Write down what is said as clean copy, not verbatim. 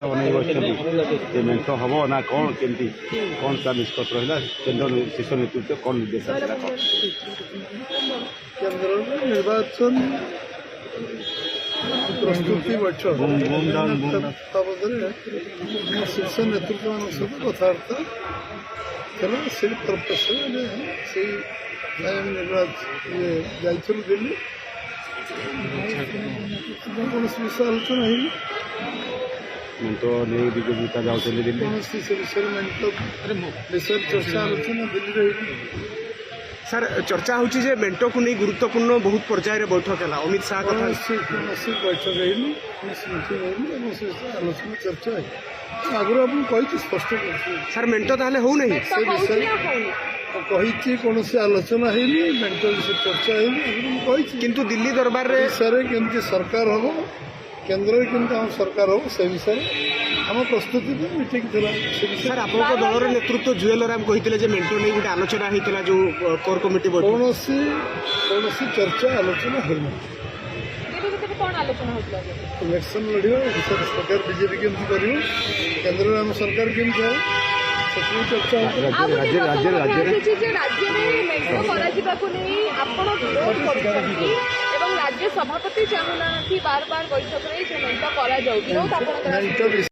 बन मेट हम ना कौन केमती कौन सा निष्कर्ष रहा केन्द्र शीर्ष नेतृत्व कौन निर्देश केंद्र निर्वाचन प्रस्तुति बैठक शीर्ष नेतृत्व मान सहित कथबार्ता से पर्पस से निर्वाचन दिल्ली कौन विषय आलोचना है तो नहीं बीजेपी का जाओ चले दिल्ली कौन से विषय विषय चर्चा आलोचना दिल्ली रही सर चर्चा होची जे मेंटो को नहीं गुरुत्वपूर्ण बहुत पर्यायर बैठक है अमित शाह कौन बैठक है आलोचना चर्चा है आगुरी आपको कही स्पष्ट कर सर मेंटो ताले हो नहीं से विषय कही कौन से आलोचना है मेंटो विषय चर्चा है कही किंतु दिल्ली दरबार रे विषय केमती सरकार हम केन्द्र केमती आम सरकार हम से विषय आम प्रस्तुति मीटिंग थिला सर आपन दलर नेतृत्व जुएल राम कहितले जे मेंटो नहीं गोटे आलोचना हेतिला जो कोर कमिटी बैठक कौन चर्चा आलोचना है इलेक्शन लड़िया सरकार बीजेपी केमती कर केन्द्र आम सरकार केमती है चर्चा राज्य सभापति चाहूना बार बार बैठक में